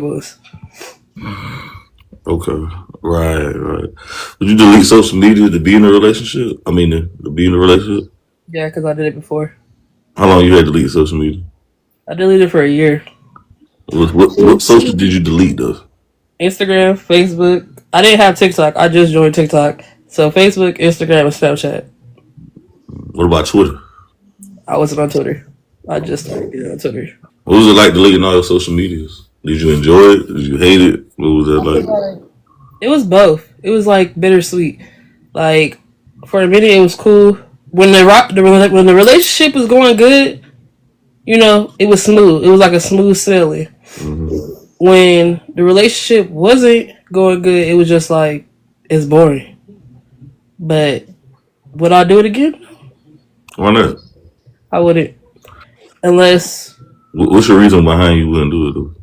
was. Okay. Right. Would you delete social media to be in a relationship? I mean, to be in a relationship? Yeah, because I did it before. How long you had to delete social media? I deleted it for a year. What social did you delete though? Instagram, Facebook. I didn't have TikTok. I just joined TikTok. So Facebook, Instagram, and Snapchat. What about Twitter? I wasn't on Twitter. I just started getting on Twitter. What was it like deleting all your social medias? Did you enjoy it? Did you hate it? What was that like? It was both. It was like bittersweet. Like for a minute, it was cool. When the relationship was going good, it was smooth. It was like a smooth sailing. Hmm. When the relationship wasn't going good, it was just like it's boring. But would I do it again? Why not? I wouldn't, unless What's your reason behind you wouldn't do it though?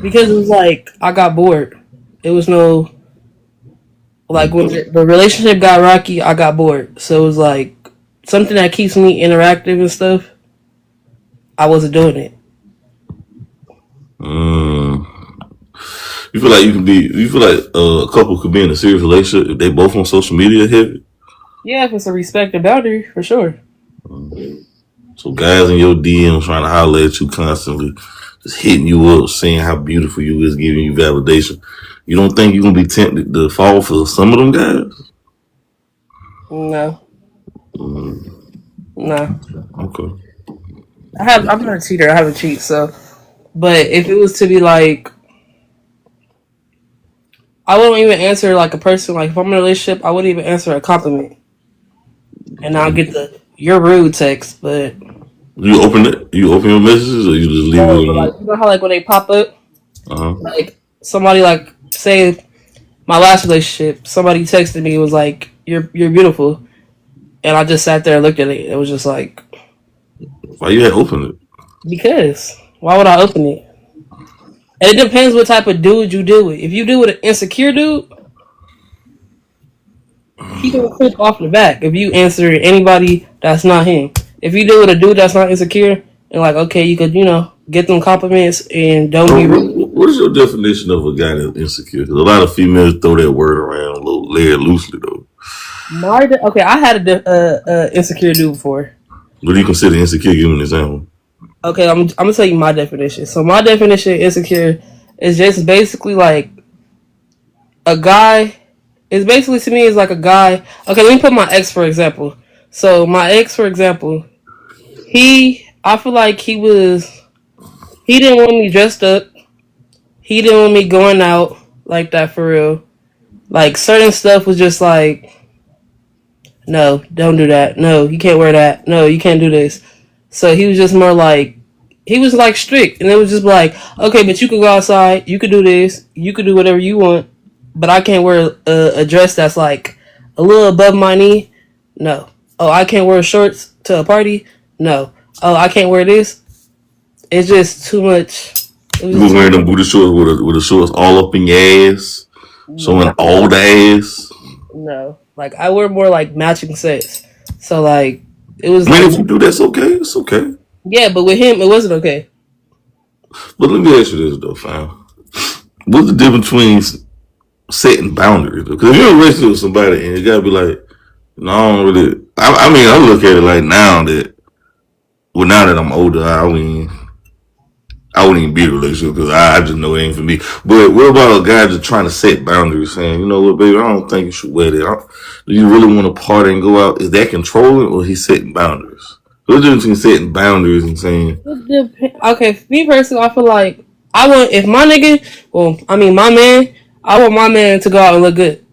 because it was like I got bored. It was no like when the relationship got rocky, I got bored. So it was like something that keeps me interactive and stuff. I wasn't doing it. Mm. You feel like a couple could be in a serious relationship if they both on social media heavy? Yeah, if it's a respect and boundary, for sure. So guys in your DMs trying to holler at you constantly, just hitting you up, saying how beautiful you is, giving you validation. You don't think you're gonna be tempted to fall for some of them guys? No, Mm, no. okay. I'm not a cheater. I haven't cheat. So, but if it was to be like, I wouldn't even answer like a person. Like if I'm in a relationship, I wouldn't even answer a compliment, and I'll get the "you're rude" text. But You open it? You open your messages or you just leave it no, but alone? like how like when they pop up, Uh huh. like somebody like say my last relationship, somebody texted me, it was like you're beautiful, and I just sat there and looked at it. It was just like, Why you had open it? because why would I open it? And it depends what type of dude you deal with. If you deal with an insecure dude, he gonna click off the back if you answer anybody that's not him. If you deal with a dude that's not insecure and like, okay, you could, get them compliments and don't So be rude. what is your definition of a guy that's insecure? Because a lot of females throw that word around a little layered loosely though. Okay, I had a insecure dude before. What do you consider insecure? Give me an example. Okay, I'm gonna tell you my definition. So my definition of insecure is just basically like a guy. It's basically to me is like a guy. Okay, let me put my ex for example. So my ex, for example, I feel like he didn't want me dressed up. He didn't want me going out like that for real. Like certain stuff was just like, no, don't do that. No, you can't wear that. No, you can't do this. So he was just more like, he was like strict, and it was just like, okay, but you could go outside, you could do this, you could do whatever you want, but I can't wear a dress that's like a little above my knee. No. Oh, I can't wear shorts to a party. No. Oh, I can't wear this. It's just too much. It was You was just wearing them booty shorts with the shorts all up in your ass, showing no, all the ass. no. Like I wear more like matching sets. So like it was I mean, like, if you do that's okay. It's okay. yeah, but with him it wasn't okay. But let me ask you this though, fam. What's the difference between setting boundaries? Because if you're in a relationship with somebody and you gotta be like, no, I don't really. I mean, I look at it like now that I'm older, I wouldn't even be in a relationship because I just know it ain't for me. But what about a guy just trying to set boundaries, saying, you know what, baby, I don't think you should wear that. Do you really want to party and go out? Is that controlling or he's setting boundaries? What's the difference between setting boundaries and saying, Okay, for me personally, I feel like I want if my nigga, well, I mean my man, I want my man to go out and look good.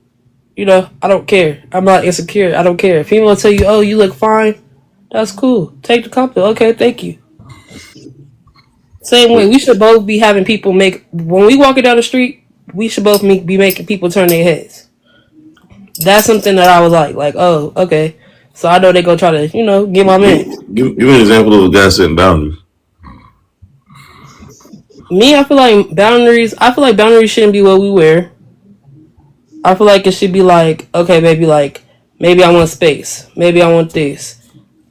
I don't care. I'm not insecure. I don't care. If female tell you, oh, you look fine, that's cool. Take the compliment. Okay, thank you. Same way, we should both be having people make when we walking down the street. We should both be making people turn their heads. That's something that I was like, oh, okay. So I know they gonna try to, get my man. give me an example of a guy setting boundaries? Me, I feel like boundaries. I feel like boundaries shouldn't be what we wear. I feel like it should be like, okay, baby, like maybe I want space. Maybe I want this.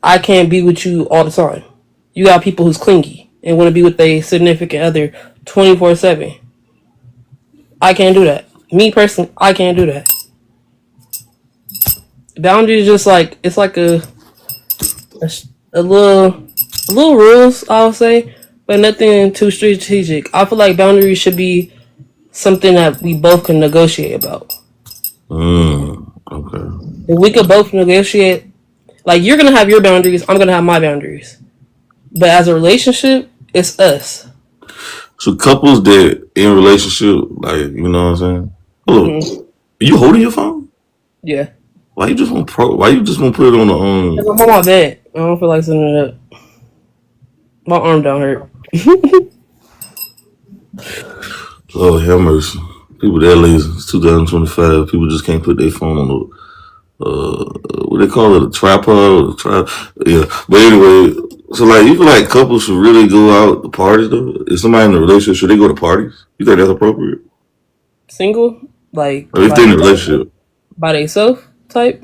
I can't be with you all the time. You got people who's clingy and want to be with a significant other 24/7. I can't do that. Me personally, I can't do that. Boundaries just like it's like a little rules, I'll say, but nothing too strategic. I feel like boundaries should be something that we both can negotiate about. Okay. If we could both negotiate, like you're gonna have your boundaries, I'm gonna have my boundaries. But as a relationship, it's us. So couples that in relationship, like, you know what I'm saying? Hold on. Mm-hmm. You holding your phone? Yeah. Why you just want to put it on the I'm on my bed. I don't feel like sitting it up. My arm don't hurt. Oh, have mercy. People that lazy. It's 2025. People just can't put their phone on the what they call it, a tripod or yeah. But anyway, so like you feel like couples should really go out to parties though? If somebody in a relationship, should they go to parties? You think that's appropriate? Single, like Or if they in a relationship, by themselves type.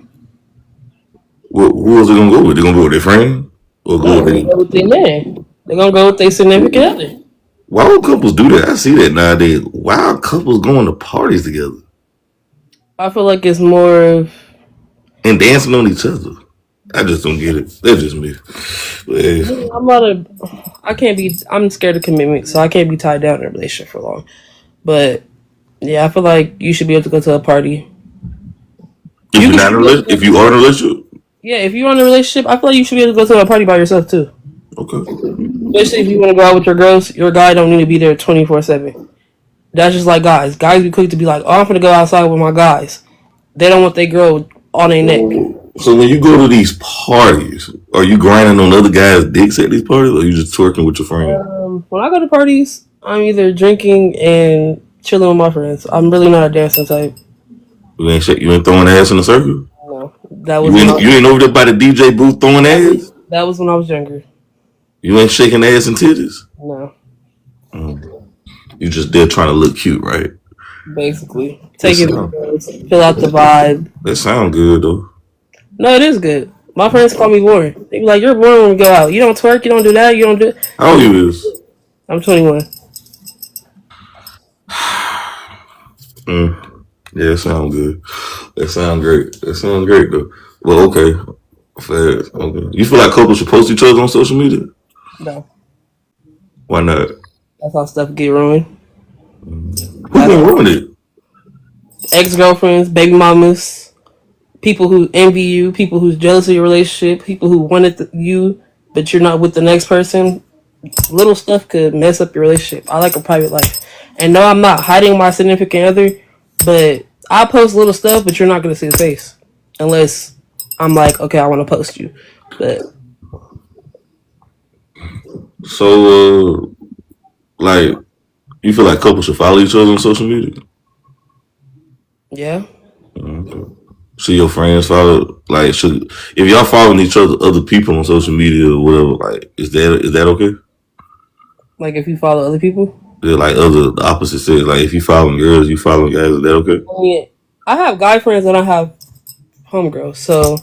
who else they gonna go with? They gonna go with their friend? Or No, go they with go with their man. They're gonna go with their significant other. why would couples do that? I see that nowadays. Why are couples going to parties together I feel like it's more of and dancing on each other? I just don't get it. That's just me. But, hey, I'm not a. I can't be. I'm scared of commitment, so I can't be tied down in a relationship for long. But yeah, I feel like you should be able to go to a party. if You you're can not in a relationship, if you are in a relationship, Yeah, if you're in a relationship, I feel like you should be able to go to a party by yourself too. okay. Especially if you want to go out with your girls, your guy don't need to be there 24/7. That's just like guys. Guys be quick to be like, "Oh, I'm gonna go outside with my guys." They don't want their girl on their neck. So when you go to these parties, are you grinding on other guys' dicks at these parties, or you just twerking with your friend? When I go to parties, I'm either drinking and chilling with my friends. I'm really not a dancing type. You ain't throwing ass in a circle. No, that was when You ain't over there by the DJ booth throwing ass. that was when I was younger. You ain't shaking ass and titties. No, You just there trying to look cute, right? basically, take it, sound, fill out the vibe. that sound good though. No, it is good. My friends call me boring. They be like, "You're boring when we go out. You don't twerk. You don't do that. You don't do." How old you is? I'm 21. Yeah, it sound good. That sound great. That sounds great though. Well, okay. Fast. Okay. You feel like couples should post each other on social media? No, Why not? that's how stuff get ruined. Who gonna ruin it? Ex-girlfriends, baby mamas, people who envy you, people who's jealous of your relationship, people who wanted you but you're not with the next person. Little stuff could mess up your relationship. I like a private life, and no, I'm not hiding my significant other, but I post little stuff, but you're not gonna see the face unless I'm like, okay, I want to post you. But So, like, you feel like couples should follow each other on social media? yeah, Okay. So your friends follow, like, should if y'all following each other people on social media or whatever, like, is that okay? like if you follow other people. Yeah, like the opposite sex, like if you following girls, you following guys, is that okay? I mean, I have guy friends and I have homegirls. So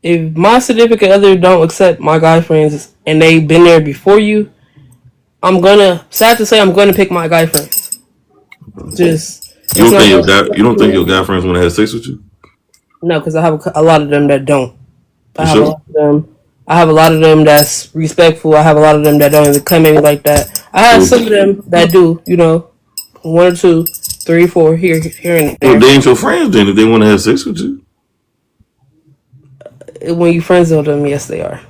if my significant other don't accept my guy friends and they've been there before you, sad to say, I'm gonna pick my guy friends. Just it's not You don't think your guy friends want to have sex with you? no, because I have a lot of them that don't. I You have a sure? lot of them. I have a lot of them that's respectful. I have a lot of them that don't even come at me like that. I have some of them that do. One or two, three, four here and Well, there. they ain't your friends then if they want to have sex with you. When you friends with them, yes, they are.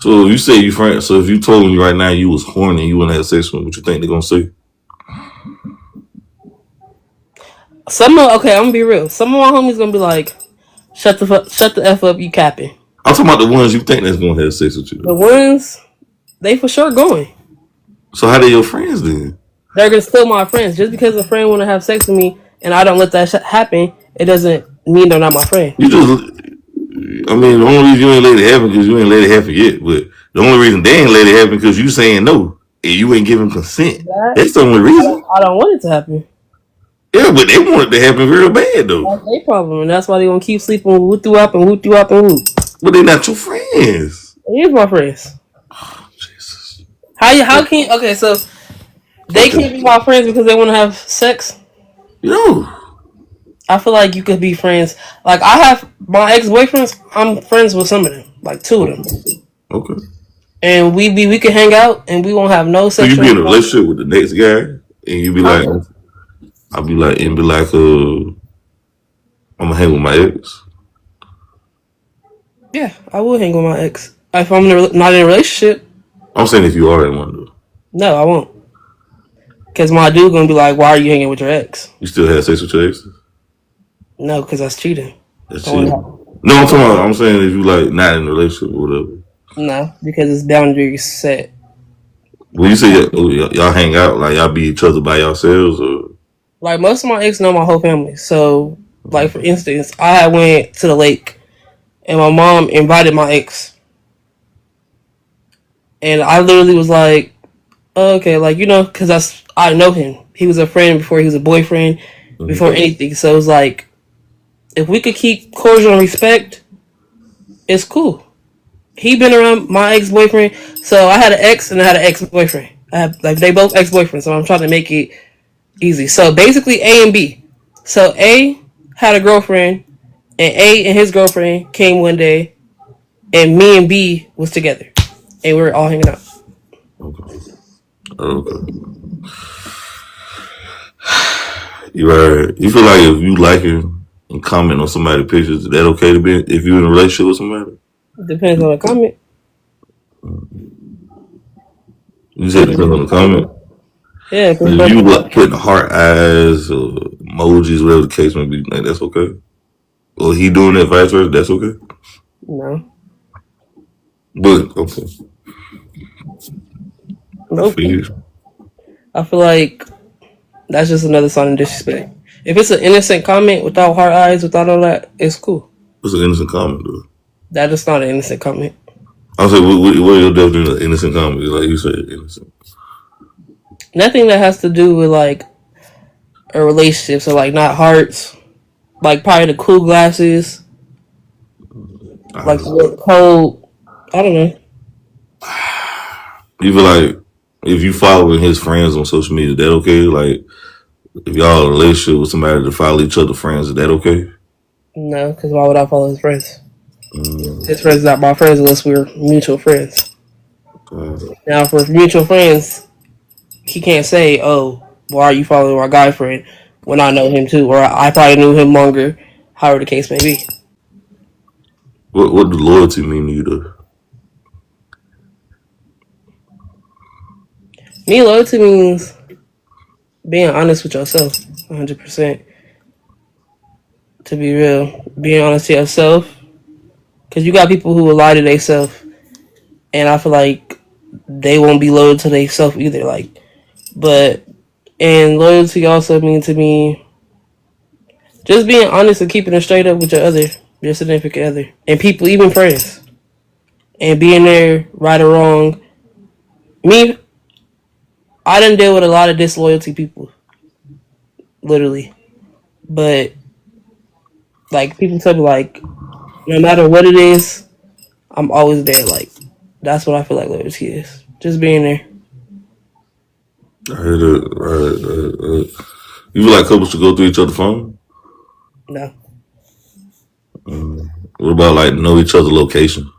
So if you say you friends, so if you told me right now you was horny, and you want to have sex with them, what you think they're gonna say? Okay, I'm gonna be real. Some of my homies gonna be like, shut the f up, you capping. I'm talking about the ones you think that's gonna have sex with The you. ones they for sure going. So how they your friends then? They're gonna still my friends. Just because a friend want to have sex with me and I don't let that happen, it doesn't mean they're not my friend. You just, I mean, the only reason you ain't let it happen because you ain't let it happen yet. But the only reason they ain't let it happen because you saying no and you ain't giving consent. That That's the only reason. I don't want it to happen. Yeah, but they want it to happen real bad though. That's their problem, and that's why they gonna keep sleeping with whoop you up and whoop you up and whoop. But they not your friends. It is my friends. Jesus. How can okay? So They can't be my friends because they want to have sex. You know. I feel like you could be friends. Like I have my ex boyfriends. I'm friends with some of them, like 2 of them, Okay. and we can hang out and we won't have no So you sexual. be in a relationship with the next guy, and you be like, I'll be like, and be like, I'm gonna hang with my ex. Yeah, I will hang with my ex if I'm not in a relationship. I'm saying if you are in one, though, No, I won't. Because my dude gonna be like, "Why are you hanging with your ex?" you still have sex with your ex. No, because that's cheating. That's I wanna it. have- No, I'm talking about. I'm saying if you like not in a relationship or whatever. No, because it's boundaries set. When you say y'all hang out, like y'all be each other by yourselves, or Like most of my ex know my whole family. So, like for instance, I went to the lake and my mom invited my ex, and I literally was like, oh, "Okay, like because I know him. He was a friend before he was a boyfriend, before anything. So it was like, if we could keep cordial and respect, it's cool. He been around my ex boyfriend, so I had an ex and I had an ex boyfriend. I have like they both ex boyfriends, so I'm trying to make it easy. So basically, A and B. So A had a girlfriend, and A and his girlfriend came one day, and me and B was together, and we were all hanging out. okay. Okay. You right. You feel like if you like it and comment on somebody's pictures, is that okay to be if you're in a relationship with somebody? Depends on the comment. You said depends on the comment. Yeah, If you like putting heart eyes or emojis, whatever the case may be, like that's okay. Or he doing that vice versa, that's okay. no, But okay. nope. For you. I feel like that's just another sign of disrespect. If it's an innocent comment without heart eyes, without all that, it's cool. What's an innocent comment, though? That is not an innocent comment. I'll say, what are your definition of innocent comment? Like you said, innocent. Nothing that has to do with like a relationship. So like not hearts, like probably the cool glasses, like the cold. I don't know. You feel like if you following his friends on social media, that okay? Like if y'all in a relationship with somebody to follow each other friends, is that okay? No, because why would I follow his friends? His friends not my friends unless we're mutual friends. Now, for mutual friends, he can't say, "Oh, why are you following my guy friend?" when I know him too, or I probably knew him longer. However the case may be. What does loyalty mean to you, though? Me, loyalty means being honest with yourself, 100%. To be real, being honest to yourself, because you got people who will lie to themselves, and I feel like they won't be loyal to themselves either. Like, but and loyalty also means to me just being honest and keeping it straight up with your significant other, and people, even friends, and being there, right or wrong. Me, I done deal with a lot of disloyalty people, literally, but like people tell me like, no matter what it is, I'm always there. Like, that's what I feel like loyalty is. Just being there. I heard it. Right. You feel like couples should go through each other's phone? No. What about like know each other's location?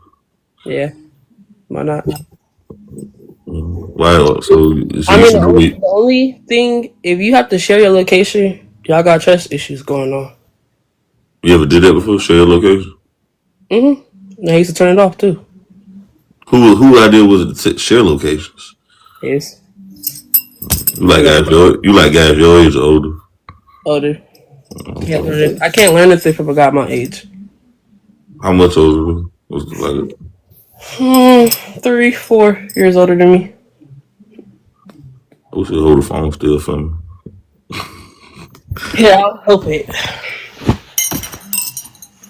Yeah. Why not? Why? So you I mean, should know the only thing, if you have to share your location, y'all got trust issues going on. You ever did that before? Share your location? And I used to turn it off too. Who idea was it to share locations? Yes. You like guys your age or older? Older. Can't learn it. I can't learn this from a guy my age. How much older? Was it like 3, 4 years older than me. I wish you hold the phone still for me. Yeah, I'll help it.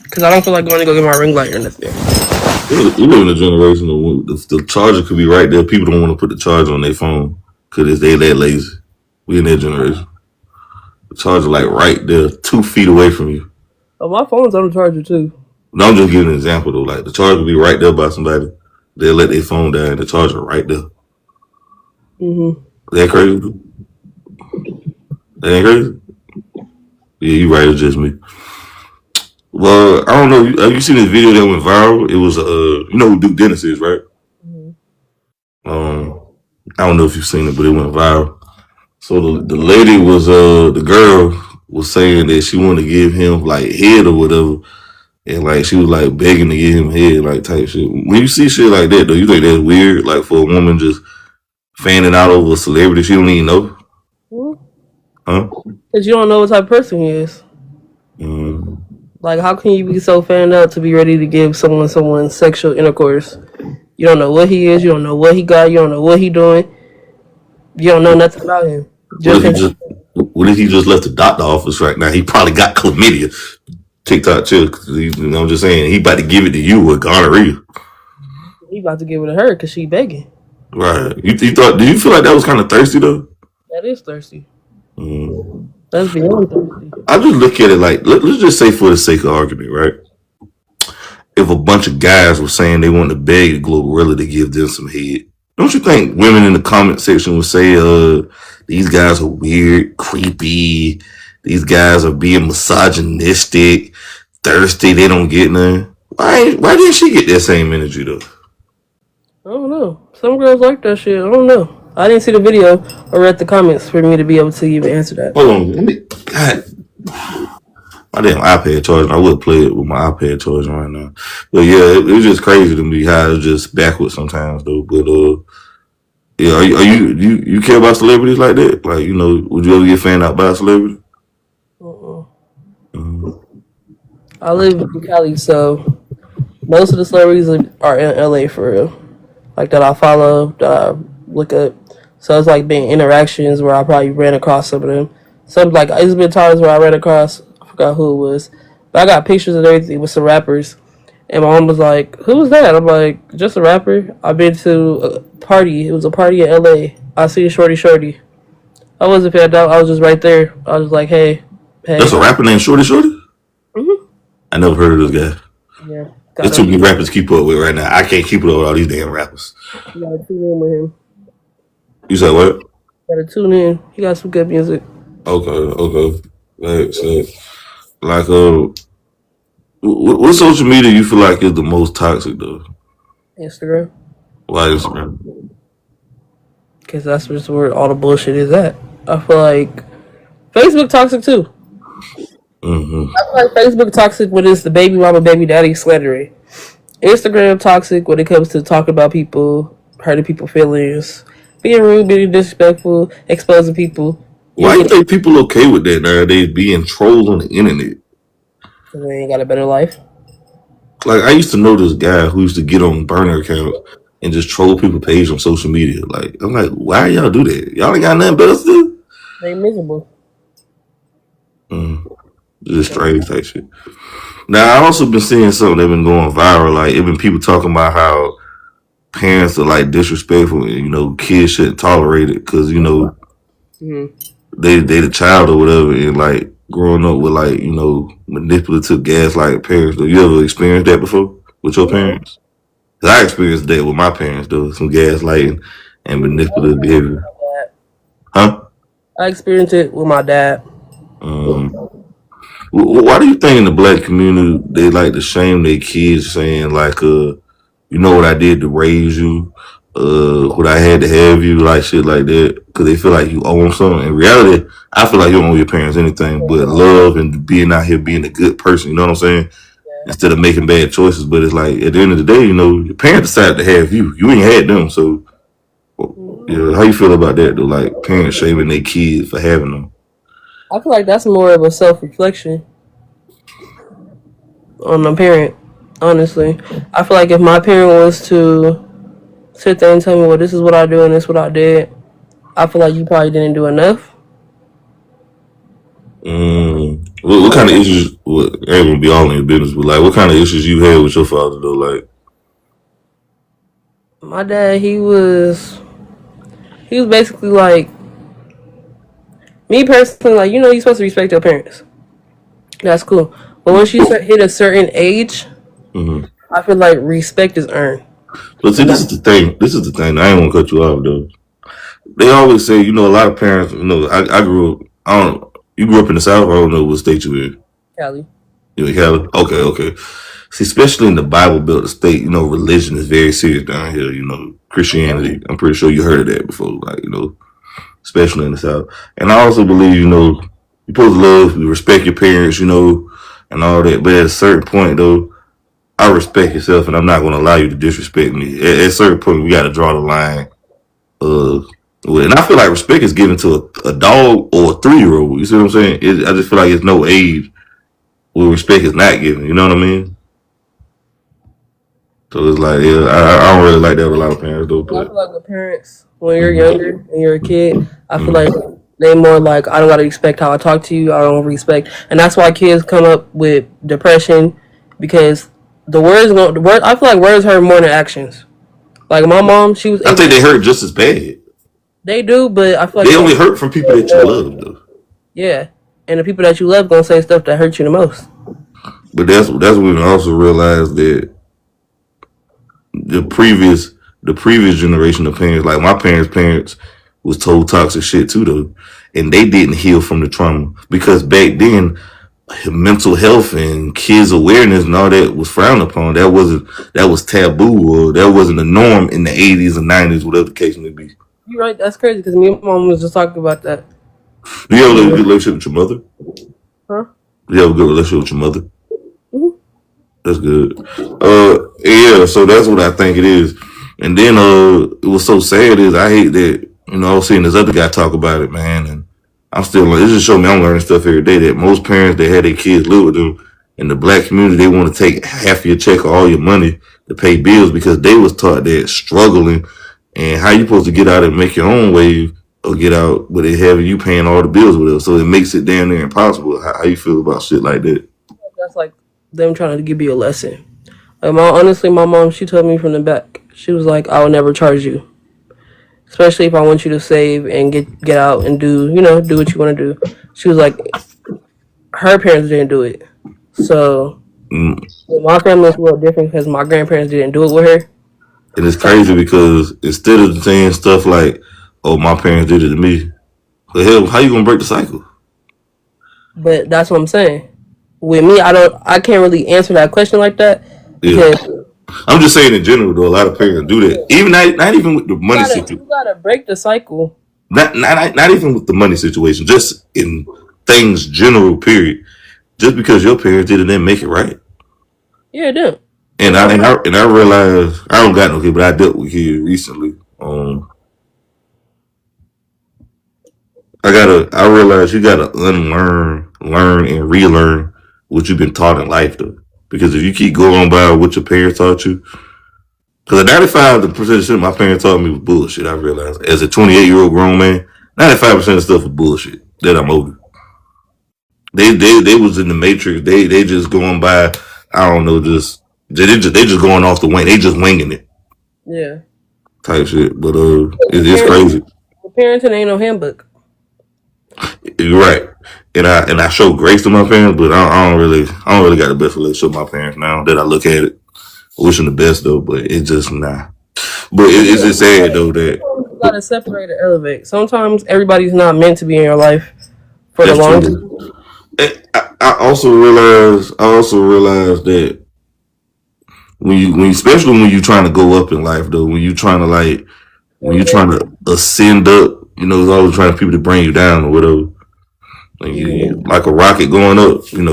Because I don't feel like going to go get my ring light or nothing. We live in a generation where the charger could be right there. People don't want to put the charger on their phone because they that lazy. We in that generation. The charger like right there, 2 feet away from you. Oh, my phone's on the charger too. No, I'm just giving an example though. Like the charger could be right there by somebody. They'll let their phone die and the charger right there. Is that crazy? That ain't crazy. Yeah, you right. It's just me. Well, I don't know. Have you seen this video that went viral? It was you know who Duke Dennis is, right? Mhm. Um, I don't know if you've seen it, but it went viral. So the lady was the girl was saying that she wanted to give him like head or whatever, and like she was like begging to give him head, like type shit. When you see shit like that, though, you think that's weird? Like for a woman just fanning out over a celebrity she don't even know, huh? Because you don't know what type of person he is. Mm. Like, how can you be so fanned out to be ready to give someone sexual intercourse? You don't know what he is. You don't know what he got. You don't know what he doing. You don't know nothing about him. What Just if he him. just what if he just left the doctor office right now? He probably got chlamydia. TikTok chill. You know, I'm just saying he about to give it to you with gonorrhea. He about to give it to her because she begging. Right. You thought? Do you feel like that was kind of thirsty though? That is thirsty. Mm. That's beyond thirsty. I just look at it like let's just say for the sake of argument, right? If a bunch of guys were saying they want to beg Glorilla to give them some head, don't you think women in the comment section would say, these guys are weird, creepy, these guys are being misogynistic, thirsty, they don't get none? Why didn't she get that same energy though? I don't know. Some girls like that shit. I don't know. I didn't see the video or read the comments for me to be able to even answer that. Hold on, God, my damn iPad charging. I would play it with my iPad charging right now. But yeah, it was just crazy to me how it's just backwards sometimes though. But yeah, you care about celebrities like that? Like, you know, would you ever get fanned out by a celebrity? Uh-uh. Mm. I live in Cali, so most of the celebrities are in LA for real. Like that I follow, that I look up. So it's like been interactions where I probably ran across some of them. Some like it's been times where I ran across, I forgot who it was, but I got pictures and everything with some rappers. And my mom was like, "Who was that?" I'm like, "Just a rapper." I've been to a party. It was a party in LA. I seen Shorty Shorty. I wasn't fanned out. I was just right there. I was like, "Hey, That's hey." a rapper named Shorty Shorty? Mhm. I never heard of this guy. Yeah, There's got too him. many rappers to keep up with right now. I can't keep up with all these damn rappers. You gotta tune in with him. You said what? Gotta tune in. He got some good music. Okay. Like, so, like, what social media you feel like is the most toxic though? Instagram. Why Instagram? Because that's just where all the bullshit is at. I feel like Facebook toxic too. Mm-hmm. I feel like Facebook toxic when it's the baby mama, baby daddy slandering. Instagram toxic when it comes to talking about people, hurting people's feelings, being rude, being disrespectful, exposing people. Why You'll you get think people okay with that nowadays being trolled on the internet? because they ain't got a better life. Like I used to know this guy who used to get on burner accounts and just troll people's page on social media. Like I'm like, why y'all do that? Y'all ain't got nothing better to do. They miserable. Just strange type shit. Now I also been seeing something that been going viral. Like it been people talking about how parents are like disrespectful and you know kids shouldn't tolerate it because you know Mm-hmm. they the child or whatever and like growing up with like you know manipulative gaslight parents. Do you ever experienced that before with your parents? 'Cause I experienced that with my parents though, some gaslighting and manipulative behavior. Huh? I experienced it with my dad. Um, why do you think in the black community they like to shame their kids, saying like, you know what I did to raise you, what I had to have you, like shit like that, because they feel like you owe them something. In reality, I feel like you don't owe your parents anything but love and being out here being a good person. You know what I'm saying? Instead of making bad choices, but it's like at the end of the day, you know, your parents decided to have you. You ain't had them, so yeah. How you feel about that though? Like parents shaming their kids for having them. I feel like that's more of a self reflection on the parent. Honestly, I feel like if my parent was to sit there and tell me, "Well, this is what I do and this is what I did," I feel like you probably didn't do enough. What kind of issues? What, I ain't gonna be all in your business, but like, what kind of issues you had with your father though? Like, My dad, he was basically like me personally. Like, you know, you're supposed to respect your parents. That's cool, but once you hit a certain age, mm-hmm. I feel like respect is earned. But see, this is the thing. This is the thing. I ain't gonna cut you off though. They always say, you know, a lot of parents. You know, I grew up I don't. You grew up in the South. I don't know what state you in. Cali. You in Cali? Okay, okay. See, especially in the Bible Belt state, religion is very serious down here. Christianity. I'm pretty sure you heard of that before. Like, especially in the South. And I also believe, you're supposed to love, you respect your parents, and all that. But at a certain point, though, I respect yourself, and I'm not going to allow you to disrespect me. At a certain point, we got to draw the line. And I feel like respect is given to a dog or a 3-year-old. You see what I'm saying? I just feel like it's no age where respect is not given. You know what I mean? So it's like, yeah, I don't really like that with a lot of parents, though. I feel like with parents, when you're younger and you're a kid, I feel like they more like, I don't gotta respect how I talk to you. I don't respect, and that's why kids come up with depression, because the words go. The word, I feel like words hurt more than actions. Like my mom, she was. I think they hurt just as bad. They do, but I feel like they only hurt from people that you love, though. Yeah, and the people that you love gonna say stuff that hurt you the most. But that's when we also realize that the previous generation of parents, like my parents was told toxic shit too, though, and they didn't heal from the trauma, because back then mental health and kids awareness and all that was frowned upon. That was taboo, or that wasn't the norm in the 80s and 90s, whatever the case may be. You're right. That's crazy, because me and my mom was just talking about that. Do you have a good relationship with your mother? Huh? Do you have a good relationship with your mother? Mm-hmm. That's good. Yeah, so that's what I think it is. And then it was so sad is I hate that, I was seeing this other guy talk about it, man, and I'm still like, it just showed me I'm learning stuff every day, that most parents that had their kids live with them in the black community, they want to take half your check or all your money to pay bills, because they was taught that struggling and how you supposed to get out and make your own wave or get out, but they having you paying all the bills with them. So it makes it damn near impossible. How you feel about shit like that? That's like them trying to give you a lesson. Like honestly, my mom, she told me from the back, she was like, I will never charge you, especially if I want you to save and get out and do what you want to do. She was like, her parents didn't do it, so my family is a little different because my grandparents didn't do it with her. And it's crazy because instead of saying stuff like, "Oh, my parents did it to me," the hell, how you gonna break the cycle? But that's what I'm saying. With me, I can't really answer that question like that. Yeah. I'm just saying in general, though, a lot of parents do that. Even not even with the money situation. You gotta break the cycle. Not even with the money situation. Just in things general. Period. Just because your parents did it, didn't make it right. Yeah, it did. And I realized I don't got no kids, but I dealt with kids recently. I realized you gotta unlearn, learn, and relearn what you've been taught in life, though. Because if you keep going by what your parents taught you, because 95% of shit my parents taught me was bullshit. I realized as a 28-year-old grown man, 95% of stuff was bullshit that I'm older. They was in the matrix. They just going by. I don't know. They just going off the wing. They just winging it. Yeah. Type shit. But it's crazy. Parenting ain't no handbook. You're right. And I show grace to my parents, but I don't really got the best relationship with my parents now that I look at it. Wish them the best though, but it's just nah. But it's just sad though that you gotta separate and elevate. Sometimes everybody's not meant to be in your life for the long term. I also realized that when you especially when you're trying to go up in life though, when you're trying to ascend up, it's always trying to people to bring you down or whatever. Like a rocket going up, and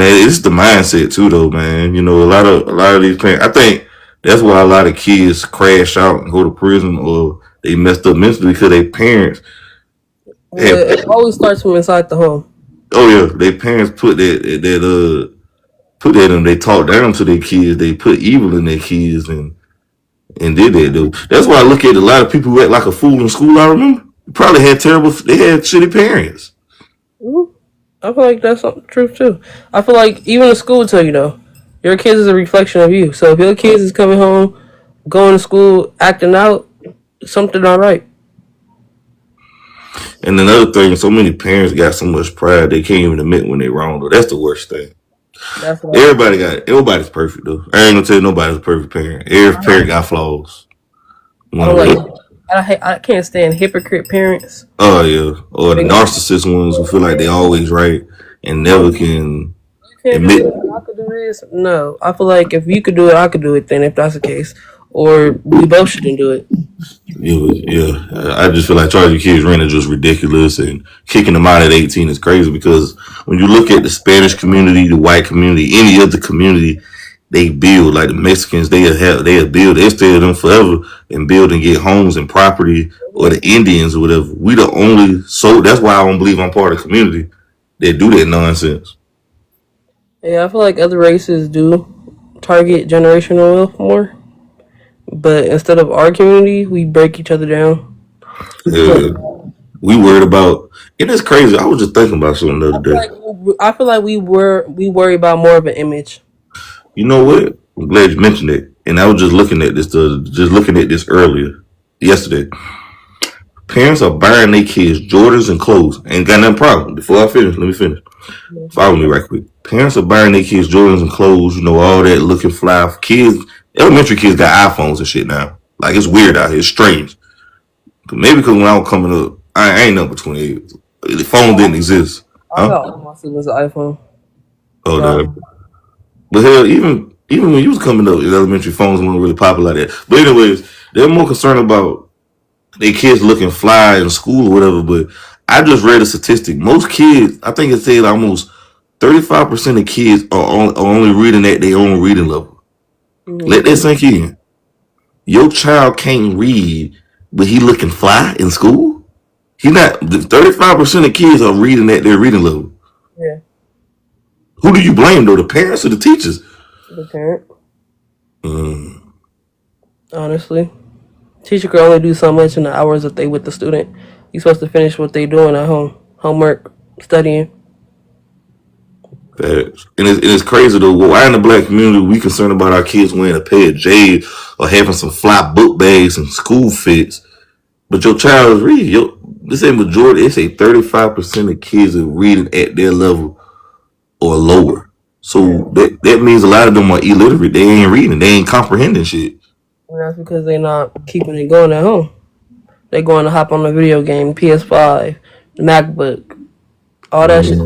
it's the mindset too, though, man. A lot of these parents. I think that's why a lot of kids crash out and go to prison, or they messed up mentally because their parents. It always starts from inside the home. Oh yeah, their parents put that in. They talk down to their kids. They put evil in their kids and did that, though. That's why I look at a lot of people who act like a fool in school. I remember probably had they had shitty parents. Mm-hmm. I feel like that's true too. I feel like even the school will tell you though, your kids is a reflection of you. So if your kids is coming home, going to school, acting out, something not right. And another thing, so many parents got so much pride they can't even admit when they're wrong, though. That's the worst thing. Everybody's perfect though. I ain't gonna tell you nobody's a perfect parent. Every parent got flaws. I I can't stand hypocrite parents. Oh yeah, or the They narcissist ones who feel like they always right and never can can't do admit. it. I could do this. No, I feel like if you could do it, I could do it. Then, if that's the case, or we both shouldn't do it. Yeah. I just feel like charging kids rent is just ridiculous, and kicking them out at 18 is crazy because when you look at the Spanish community, the white community, any other community, they build like the Mexicans. They'll build. They stay with them forever and build and get homes and property, or the Indians or whatever. We the only so that's why I don't believe I'm part of the community that do that nonsense. Yeah, I feel like other races do target generational wealth more, but instead of our community, we break each other down. Yeah, we worried about. It is crazy. I was just thinking about something the other day. I feel like we worry about more of an image. You know what? I'm glad you mentioned it. And I was just looking at this earlier, yesterday. Parents are buying their kids Jordans and clothes. Ain't got nothing problem. Before I finish, let me finish. Follow me right quick. Parents are buying their kids Jordans and clothes, all that looking fly. Kids, elementary kids got iPhones and shit now. Like, it's weird out here. It's strange. Maybe because when I was coming up, I ain't number 28. The phone didn't exist. I Huh? got all my siblings an iPhone. Oh, So, no. But hell, even when you was coming up, elementary phones weren't really popular like that. But anyways, they're more concerned about their kids looking fly in school or whatever. But I just read a statistic. Most kids, I think it said almost 35% of kids are only reading at their own reading level. Let that sink in. Your child can't read, but he looking fly in school. He not. 35% of kids are reading at their reading level. yeah, Who do you blame though? The parents or the teachers? the parent. Mm. Honestly, teacher can only do so much in the hours that they with the student. You're supposed to finish what they doing at home, homework, studying. Facts. And it's crazy though. Why in the black community we concerned about our kids wearing a pair of J's or having some fly book bags and school fits, but your child is reading. This ain't majority. It's a 35% of kids are reading at their level or lower. So that means a lot of them are illiterate. They ain't reading. They ain't comprehending shit. And that's because they're not keeping it going at home. They're going to hop on the video game, PS5, MacBook, all that shit.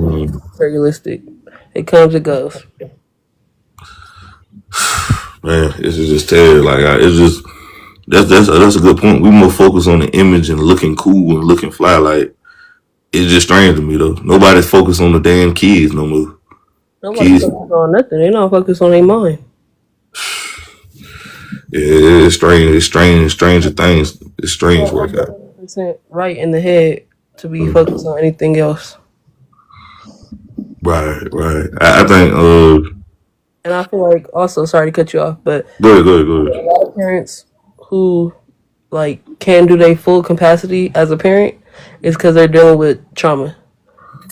Realistic. It comes, it goes. Man, this is just terrible. Like it's just that's a good point. We more focused on the image and looking cool and looking fly. Like it's just strange to me though. Nobody's focused on the damn kids no more. Nobody Kids, focused on nothing. They not focused on their mind. yeah, it's strange. It's strange. Stranger things. It's strange work out. 100% right in the head to be focused on anything else. Right. I think. And I feel like also, sorry to cut you off, but Go ahead. a lot of parents who like can do their full capacity as a parent is because they're dealing with trauma.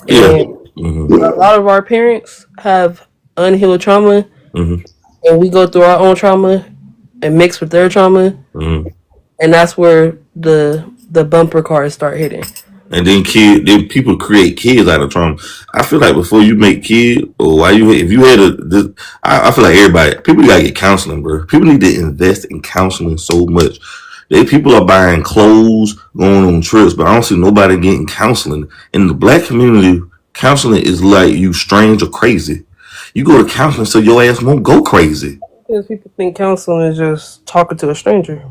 Yeah. And a lot of our parents have unhealed trauma, hmm and we go through our own trauma and mix with their trauma, hmm and that's where the bumper cars start hitting. And then people create kids out of trauma. I feel like before you make kids, or if you had I feel like people gotta get counseling, bro. People need to invest in counseling so much. People are buying clothes, going on trips, but I don't see nobody getting counseling. In the black community, counseling is like you strange or crazy. You go to counseling so your ass won't go crazy. Because people think counseling is just talking to a stranger.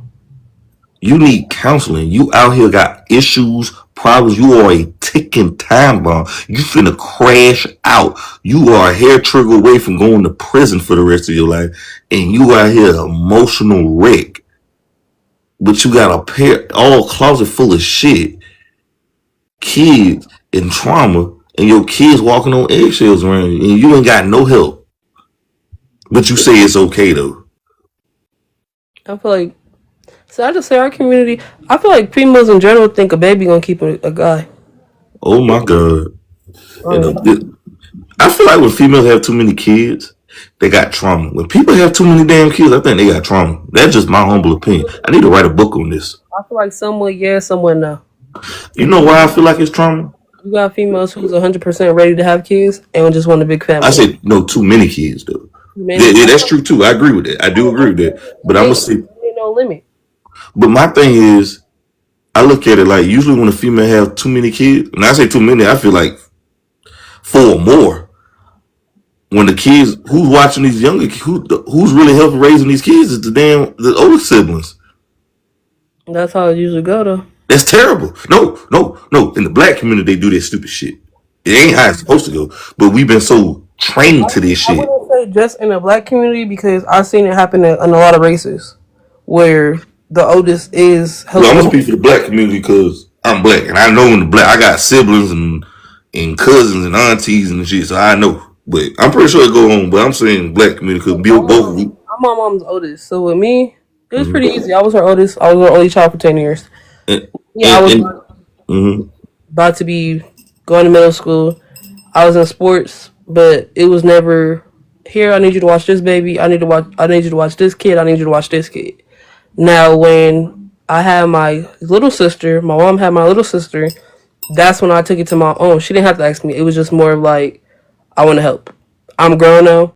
You need counseling. You out here got issues, problems. You are a ticking time bomb. You finna crash out. You are a hair trigger away from going to prison for the rest of your life. And you out here emotional wreck. But you got all closet full of shit. Kids and trauma. And your kids walking on eggshells around you. And you ain't got no help. But you say it's okay though. I feel like, so I just say our community, I feel like females in general think a baby gonna keep a guy. Oh my God. I feel like when females have too many kids, they got trauma. When people have too many damn kids, I think they got trauma. That's just my humble opinion. I need to write a book on this. I feel like someone yes, someone no. You know why I feel like it's trauma? You got females who's 100% ready to have kids and just want a big family. I said no, too many kids though. Yeah, that's true too. I agree with that. I do agree with that. But I'm gonna say, Ain't no limit. but my thing is, I look at it like usually when a female have too many kids, and I say too many, I feel like 4 or more. When the kids, who's watching these younger, who's really helping raising these kids is the older siblings. That's how it usually go though. That's terrible. No, no, no. In the black community, they do this stupid shit. It ain't how it's supposed to go. But we've been so trained to this I shit. wouldn't say just in the black community because I've seen it happen in a lot of races where the oldest is Well, I'm helping. gonna speak for the black community because I'm black, and I know in the black I got siblings and cousins and aunties and shit, so I know. But I'm pretty sure it go on. But I'm saying black community could build both of you. I'm my mom's oldest, so with me, it was pretty Mm-hmm. easy. I was her oldest. I was her only child for 10 years. And, Yeah, I was mm-hmm. about to be going to middle school. I was in sports, but it was never here. I need you to watch this baby. I need you to watch this kid. I need you to watch this kid. Now, when I had my little sister, my mom had my little sister. That's when I took it to my own. She didn't have to ask me. It was just more of like, I want to help. I'm grown now.